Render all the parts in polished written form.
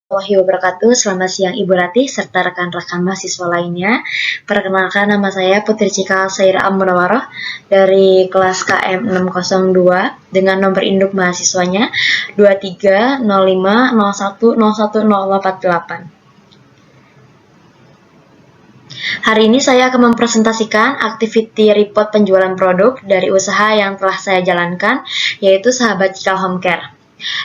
Warahmatullahi wabarakatuh. Selamat siang Ibu Ratih serta rekan-rekan mahasiswa lainnya. Perkenalkan, nama saya Putri Cikal Saira Ammunawaroh dari kelas KM 602 dengan nomor induk mahasiswanya 230501010048. Hari ini saya akan mempresentasikan activity report penjualan produk dari usaha yang telah saya jalankan, yaitu Sahabat Cikal Home Care.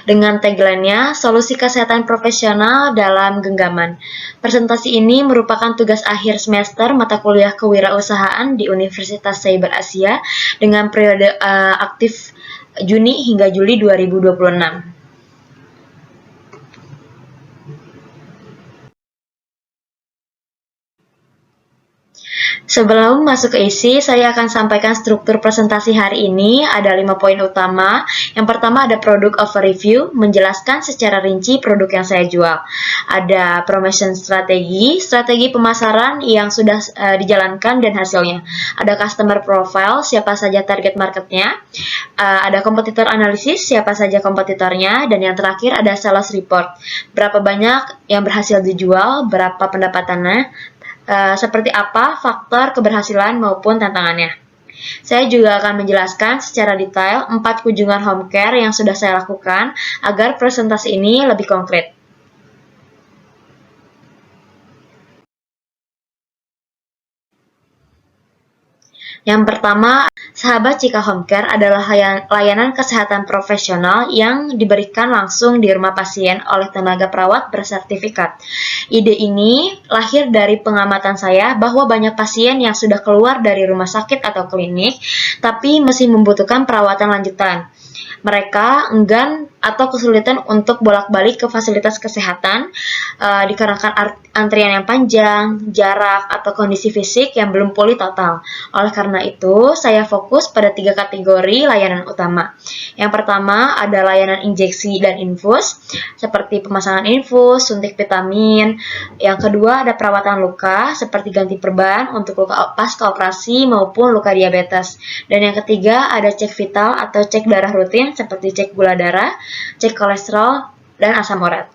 Dengan tagline-nya, solusi kesehatan profesional dalam genggaman. Presentasi ini merupakan tugas akhir semester mata kuliah kewirausahaan di Universitas Cyber Asia dengan periode aktif Juni hingga Juli 2026. Sebelum masuk ke isi, saya akan sampaikan struktur presentasi hari ini. Ada 5 poin utama. Yang pertama ada product overview, menjelaskan secara rinci produk yang saya jual. Ada promotion strategi pemasaran yang sudah dijalankan dan hasilnya. Ada customer profile, siapa saja target marketnya. Ada kompetitor analisis, siapa saja kompetitornya. Dan yang terakhir ada sales report, berapa banyak yang berhasil dijual, berapa pendapatannya, seperti apa faktor keberhasilan maupun tantangannya. Saya juga akan menjelaskan secara detail 4 kunjungan home care yang sudah saya lakukan agar presentasi ini lebih konkret. Yang pertama, Sahabat Cikal Home Care adalah layanan kesehatan profesional yang diberikan langsung di rumah pasien oleh tenaga perawat bersertifikat. Ide ini lahir dari pengamatan saya bahwa banyak pasien yang sudah keluar dari rumah sakit atau klinik, tapi masih membutuhkan perawatan lanjutan. Mereka enggan atau kesulitan untuk bolak-balik ke fasilitas kesehatan dikarenakan antrian yang panjang, jarak, atau kondisi fisik yang belum pulih total. Oleh karena itu, saya fokus pada 3 kategori layanan utama. Yang pertama ada layanan injeksi dan infus, seperti pemasangan infus, suntik vitamin. Yang kedua ada perawatan luka, seperti ganti perban untuk luka pasca operasi maupun luka diabetes. Dan yang ketiga ada cek vital atau cek darah rutin, seperti cek gula darah, cek kolesterol, dan asam urat.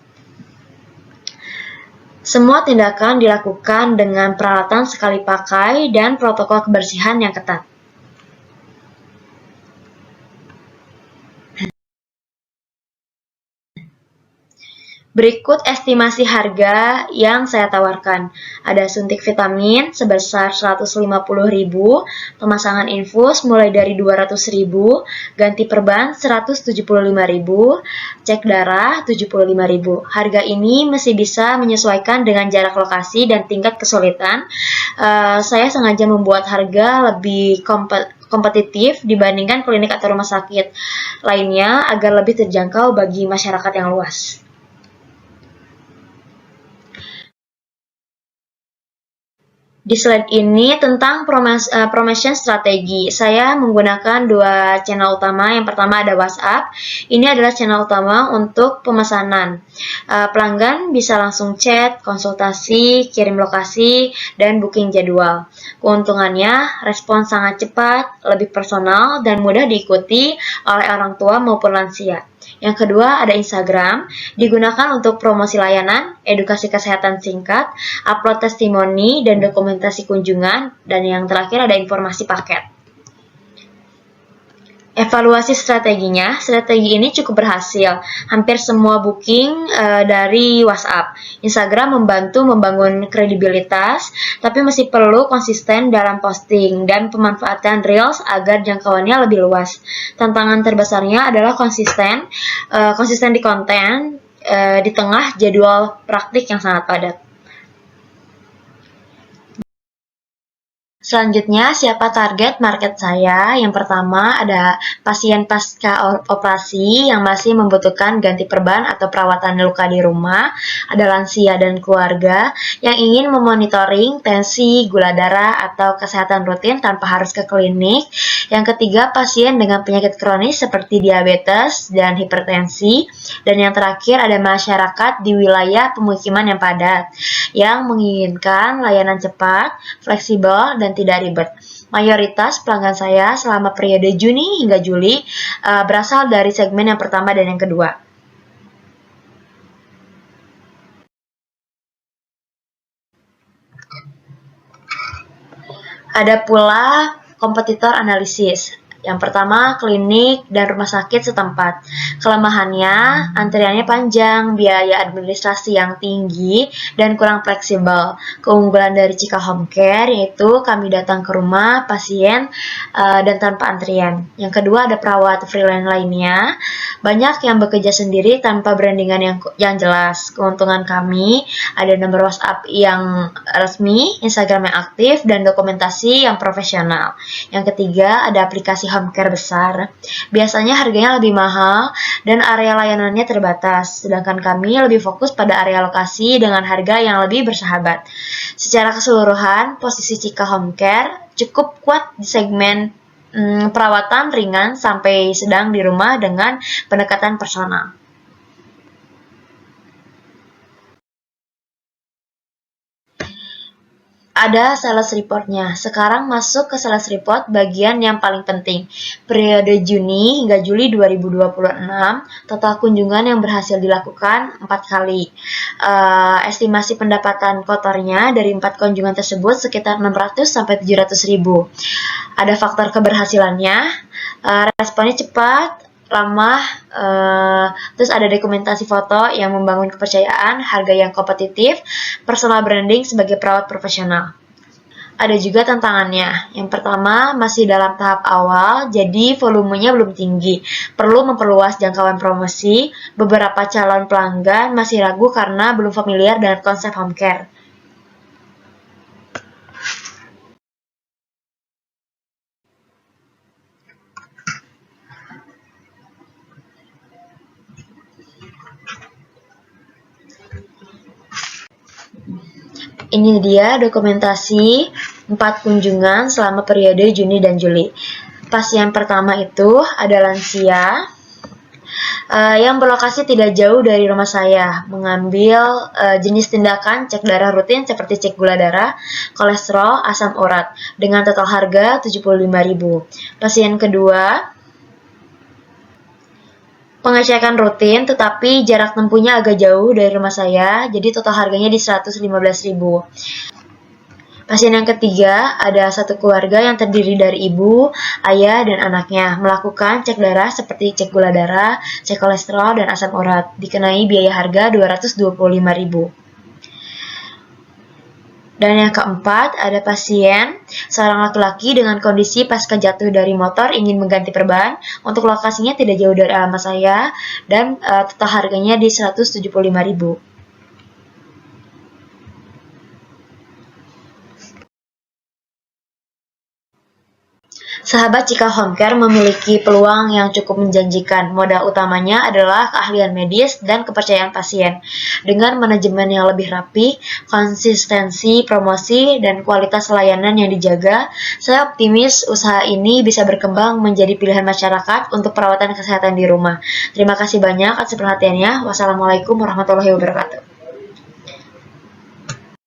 Semua tindakan dilakukan dengan peralatan sekali pakai dan protokol kebersihan yang ketat. Berikut estimasi harga yang saya tawarkan. Ada suntik vitamin sebesar 150.000, pemasangan infus mulai dari 200.000, ganti perban 175.000, cek darah 75.000. Harga ini masih bisa menyesuaikan dengan jarak lokasi dan tingkat kesulitan. Saya sengaja membuat harga lebih kompetitif dibandingkan klinik atau rumah sakit lainnya agar lebih terjangkau bagi masyarakat yang luas. Di slide ini tentang promotion strategi, saya menggunakan 2 channel utama. Yang pertama ada WhatsApp. Ini adalah channel utama untuk pemesanan. Pelanggan bisa langsung chat, konsultasi, kirim lokasi, dan booking jadwal. Keuntungannya, respon sangat cepat, lebih personal, dan mudah diikuti oleh orang tua maupun lansia. Yang kedua ada Instagram, digunakan untuk promosi layanan, edukasi kesehatan singkat, upload testimoni dan dokumentasi kunjungan, dan yang terakhir ada informasi paket. Evaluasi strateginya, strategi ini cukup berhasil. Hampir semua booking dari WhatsApp. Instagram membantu membangun kredibilitas, tapi masih perlu konsisten dalam posting dan pemanfaatan Reels agar jangkauannya lebih luas. Tantangan terbesarnya adalah konsisten di konten di tengah jadwal praktik yang sangat padat. Selanjutnya, siapa target market saya? Yang pertama ada pasien pasca operasi yang masih membutuhkan ganti perban atau perawatan luka di rumah. Ada lansia dan keluarga yang ingin memonitoring tensi, gula darah, atau kesehatan rutin tanpa harus ke klinik. Yang ketiga, pasien dengan penyakit kronis seperti diabetes dan hipertensi. Dan yang terakhir ada masyarakat di wilayah pemukiman yang padat yang menginginkan layanan cepat, fleksibel, dan tidak ribet. Mayoritas pelanggan saya selama periode Juni hingga Juli berasal dari segmen yang pertama dan yang kedua. Ada pula kompetitor analisis. Yang pertama, klinik dan rumah sakit setempat. Kelemahannya, antriannya panjang, biaya administrasi yang tinggi, dan kurang fleksibel. Keunggulan dari Cika Home Care yaitu kami datang ke rumah pasien dan tanpa antrian. Yang kedua, ada perawat freelance lainnya. Banyak yang bekerja sendiri tanpa brandingan yang jelas. Keuntungan kami, ada nomor WhatsApp yang resmi, Instagram yang aktif, dan dokumentasi yang profesional. Yang ketiga, ada aplikasi home care besar. Biasanya harganya lebih mahal dan area layanannya terbatas, sedangkan kami lebih fokus pada area lokasi dengan harga yang lebih bersahabat. Secara keseluruhan, posisi Cika Home Care cukup kuat di segmen perawatan ringan sampai sedang di rumah dengan pendekatan personal. Ada sales reportnya. Sekarang masuk ke sales report bagian yang paling penting. Periode Juni hingga Juli 2026, total kunjungan yang berhasil dilakukan 4 kali. Estimasi pendapatan kotornya dari 4 kunjungan tersebut sekitar 600-700 ribu. Ada faktor keberhasilannya, responnya cepat, ramah, terus ada dokumentasi foto yang membangun kepercayaan, harga yang kompetitif, personal branding sebagai perawat profesional. Ada juga tantangannya. Yang pertama, masih dalam tahap awal, jadi volumenya belum tinggi. Perlu memperluas jangkauan promosi. Beberapa calon pelanggan masih ragu karena belum familiar dengan konsep home care. Ini dia dokumentasi 4 kunjungan selama periode Juni dan Juli. Pasien pertama itu ada lansia yang berlokasi tidak jauh dari rumah saya, mengambil jenis tindakan cek darah rutin seperti cek gula darah, kolesterol, asam urat dengan total harga 75.000. Pasien kedua pengecekan rutin tetapi jarak tempuhnya agak jauh dari rumah saya, jadi total harganya di 115.000. Pasien yang ketiga ada satu keluarga yang terdiri dari ibu, ayah, dan anaknya melakukan cek darah seperti cek gula darah, cek kolesterol, dan asam urat, dikenai biaya harga 225.000. Dan yang keempat, ada pasien, seorang laki-laki dengan kondisi pasca jatuh dari motor ingin mengganti perban. Untuk lokasinya tidak jauh dari alamat saya, dan total harganya di 175.000. Sahabat Cika Home Care memiliki peluang yang cukup menjanjikan. Modal utamanya adalah keahlian medis dan kepercayaan pasien. Dengan manajemen yang lebih rapi, konsistensi promosi, dan kualitas layanan yang dijaga, saya optimis usaha ini bisa berkembang menjadi pilihan masyarakat untuk perawatan kesehatan di rumah. Terima kasih banyak atas perhatiannya. Wassalamualaikum warahmatullahi wabarakatuh.